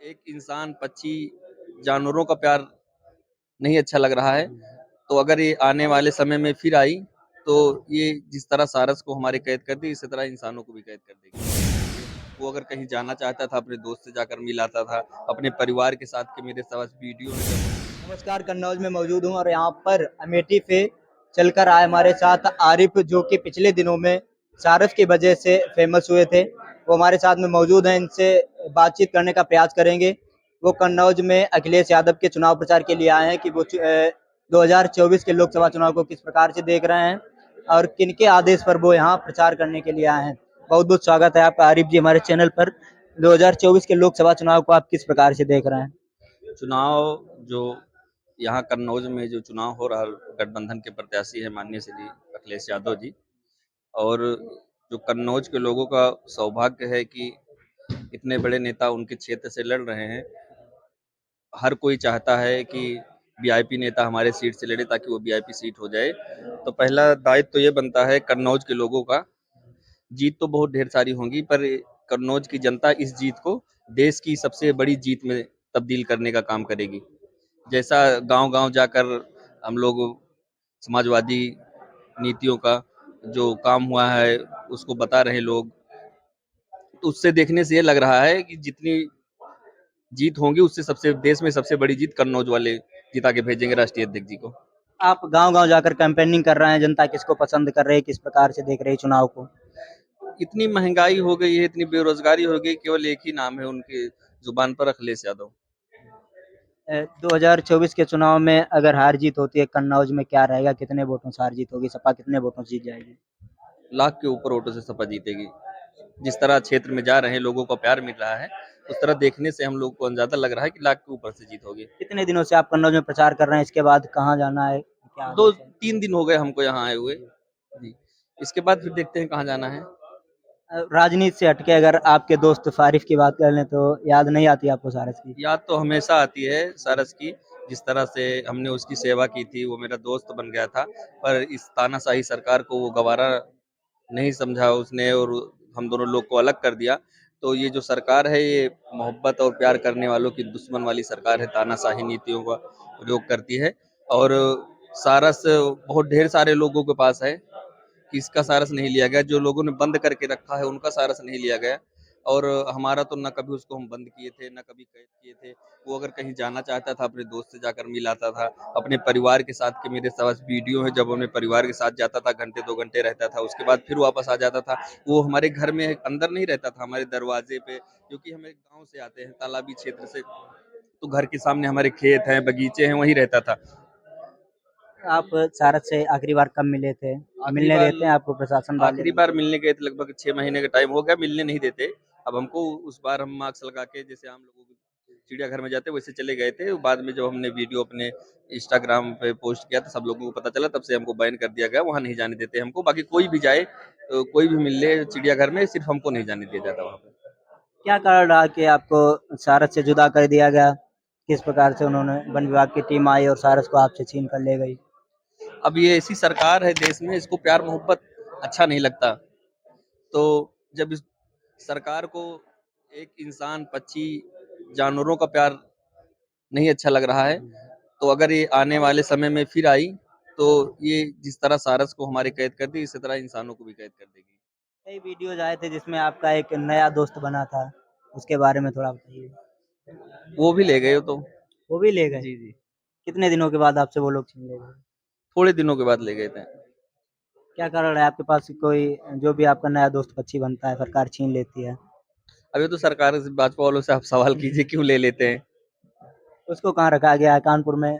एक इंसान, पक्षी, जानवरों का प्यार नहीं अच्छा लग रहा है। तो अगर ये आने वाले समय में फिर आई तो ये जिस तरह सारस को हमारे कैद कर दी, इसी तरह इंसानों को भी कैद कर देगी। वो अगर कहीं जाना चाहता था, अपने दोस्त से जाकर मिलाता था, अपने परिवार के साथ के मेरे पास वीडियो है। नमस्कार, कन्नौज में मौजूद हूँ और यहाँ पर अमेठी पे चलकर आए हमारे साथ आरिफ, जो कि पिछले दिनों में सारस की वजह से फेमस हुए थे। वो हमारे साथ में मौजूद हैं, इनसे बातचीत करने का प्रयास करेंगे। वो कन्नौज में अखिलेश यादव के चुनाव प्रचार के लिए आए हैं कि वो 2024 के लोकसभा चुनाव को किस प्रकार से देख रहे हैं और किनके आदेश पर वो यहाँ प्रचार करने के लिए आए हैं। बहुत बहुत स्वागत है आपका आरिफ जी हमारे चैनल पर। 2024 के लोकसभा चुनाव को आप किस प्रकार से देख रहे हैं? चुनाव जो यहाँ कन्नौज में जो चुनाव हो रहा है, गठबंधन के प्रत्याशी है माननीय श्री अखिलेश यादव जी। और जो कन्नौज के लोगों का सौभाग्य है कि इतने बड़े नेता उनके क्षेत्र से लड़ रहे हैं। हर कोई चाहता है कि वीआईपी नेता हमारे सीट से लड़े ताकि वो वीआईपी सीट हो जाए। तो पहला दायित्व तो ये बनता है कन्नौज के लोगों का। जीत तो बहुत ढेर सारी होंगी, पर कन्नौज की जनता इस जीत को देश की सबसे बड़ी जीत में तब्दील करने का काम करेगी। जैसा गांव-गांव जाकर हम लोग समाजवादी नीतियों का जो काम हुआ है उसको बता रहे लोग, तो उससे देखने से ये लग रहा है कि जितनी जीत होंगी उससे सबसे देश में सबसे बड़ी जीत कन्नौज वाले जिता के भेजेंगे राष्ट्रीय अध्यक्ष जी को। आप गांव-गांव जाकर कैंपेनिंग कर रहे हैं, जनता किसको पसंद कर रही है, किस प्रकार से देख रही है चुनाव को? इतनी महंगाई हो गई है, इतनी बेरोजगारी हो गई, केवल एक ही नाम है उनके जुबान पर, अखिलेश यादव। 2024 के चुनाव में अगर हार जीत होती है कन्नौज में, क्या रहेगा? कितने वोटों से हार जीत होगी? सपा कितने वोटों से जीत जाएगी? लाख के ऊपर वोटों से सपा जीतेगी। जिस तरह क्षेत्र में जा रहे हैं, लोगों को प्यार मिल रहा है, उस तरह देखने से हम लोग को अंदाजा लग रहा है कि लाख के ऊपर से जीत होगी। कितने दिनों से आप कन्नौज में प्रचार कर रहे हैं? इसके बाद कहाँ जाना है? क्या दो आदेश है? तीन दिन हो गए हमको यहाँ आए हुए जी। इसके बाद फिर देखते हैं कहाँ जाना है। राजनीति से हटके अगर आपके दोस्त फारिफ की बात कर लें तो याद नहीं आती आपको सारस की? याद तो हमेशा आती है सारस की। जिस तरह से हमने उसकी सेवा की थी, वो मेरा दोस्त बन गया था, पर इस तानाशाही सरकार को वो गवारा नहीं समझा उसने और हम दोनों लोग को अलग कर दिया। तो ये जो सरकार है, ये मोहब्बत और प्यार करने वालों की दुश्मन वाली सरकार है, तानाशाही नीतियों का प्रयोग करती है। और सारस बहुत ढेर सारे लोगों के पास है, किसका सारस नहीं लिया गया। जो लोगों ने बंद करके रखा है उनका सारस नहीं लिया गया। और हमारा तो ना कभी उसको हम बंद किए थे, ना कभी कैद किए थे। वो अगर कहीं जाना चाहता था, अपने दोस्त से जाकर मिलाता था, अपने परिवार के साथ के मेरे पास वीडियो है, जब अपने परिवार के साथ जाता था, घंटे 2 घंटे रहता था, उसके बाद फिर वापस आ जाता था। वो हमारे घर में अंदर नहीं रहता था, हमारे दरवाजे पे, क्योंकि हम एक गाँव से आते हैं, तालाबी क्षेत्र से, तो घर के सामने हमारे खेत हैं, बगीचे हैं, वहीं रहता था। आप सारस से आखिरी बार कब मिले थे? आखिरी मिलने बार देते हैं आपको प्रशासन वाले? आखिरी बार मिलने गए थे, लगभग 6 महीने का टाइम हो गया, मिलने नहीं देते। अब हमको उस बार हम मास्क लगा के, जैसे आम लोगों को चिड़ियाघर में जाते वैसे चले गए थे। बाद में जब हमने वीडियो अपने इंस्टाग्राम पे पोस्ट किया तो सब लोगों को पता चला, तब से हमको बैन कर दिया गया, वहाँ नहीं जाने देते हमको। बाकी कोई भी जाए, कोई भी मिल ले चिड़ियाघर में, सिर्फ हमको नहीं जाने दिया जाता वहाँ पे। क्या कारण रहा कि आपको सारस से जुदा कर दिया गया? किस प्रकार से उन्होंने वन विभाग की टीम आई और सारस को आपसे छीन कर ले गई? अब ये ऐसी सरकार है देश में, इसको प्यार मोहब्बत अच्छा नहीं लगता। तो जब इस सरकार को एक इंसान, पक्षी, जानवरों का प्यार नहीं अच्छा लग रहा है, तो अगर ये आने वाले समय में फिर आई तो ये जिस तरह सारस को हमारे कैद कर दी, इसी तरह इंसानों को भी कैद कर देगी। कई वीडियोज आए थे जिसमें आपका एक नया दोस्त बना था, उसके बारे में थोड़ा बताइए। वो भी ले गए हो तो। वो भी ले गए? जी जी। कितने दिनों के बाद आपसे वो लोग छीन ले गए? थोड़े दिनों के बाद ले गए थे। क्या कारण है आपके पास कोई, जो भी आपका नया दोस्त पक्षी बनता है सरकार छीन लेती है? अभी तो सरकार से, भाजपा वालों से आप सवाल कीजिए क्यों ले लेते हैं। उसको कहाँ रखा गया है? कानपुर में?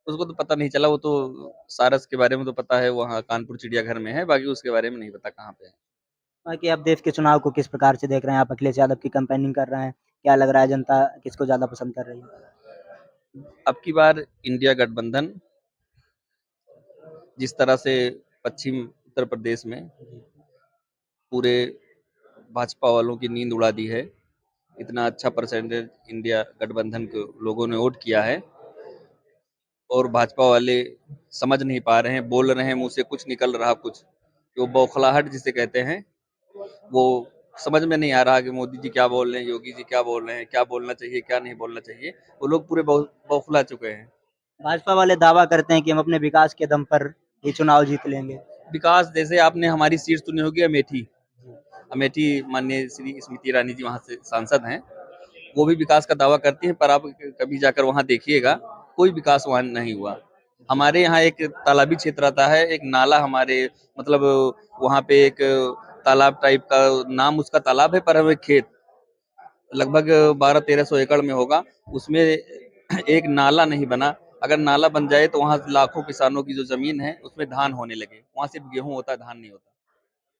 उसको तो पता नहीं चला, वो तो सारस के बारे में तो पता है, वहाँ कानपुर चिड़ियाघर में है, बाकी उसके बारे में नहीं पता कहाँ पे है। बाकी आप देश के चुनाव को किस प्रकार से देख रहे हैं? आप अखिलेश यादव की कैंपेनिंग कर रहे हैं, क्या लग रहा है जनता किसको ज्यादा पसंद कर रही है? अब की बार इंडिया गठबंधन, जिस तरह से पश्चिम उत्तर प्रदेश में पूरे भाजपा वालों की नींद उड़ा दी है, इतना अच्छा परसेंटेज इंडिया गठबंधन के लोगों ने वोट किया है, और भाजपा वाले समझ नहीं पा रहे हैं, बोल रहे हैं मुंह से कुछ निकल रहा कुछ, वो बौखलाहट जिसे कहते हैं, वो समझ में नहीं आ रहा कि मोदी जी क्या बोल रहे हैं, योगी जी क्या बोल रहे हैं, क्या बोलना चाहिए, क्या नहीं बोलना चाहिए। वो लोग पूरे बौखला चुके हैं। भाजपा वाले दावा करते हैं कि हम अपने विकास के दम पर ये चुनाव जीत लेंगे। विकास जैसे आपने हमारी सीट सुनी होगी अमेठी, अमेठी माननीय श्री स्मृति ईरानी जी वहाँ से सांसद हैं, वो भी विकास का दावा करती हैं, पर आप कभी जाकर वहाँ देखिएगा, कोई विकास वहाँ नहीं हुआ। हमारे यहाँ एक तालाबी क्षेत्र आता है, एक नाला हमारे मतलब वहाँ पे एक तालाब टाइप का, नाम उसका तालाब है पर हमें खेत लगभग 1200-1300 एकड़ में होगा, उसमें एक नाला नहीं बना। अगर नाला बन जाए तो वहाँ लाखों किसानों की जो जमीन है उसमें धान होने लगे, वहाँ सिर्फ गेहूं होता है, धान नहीं होता।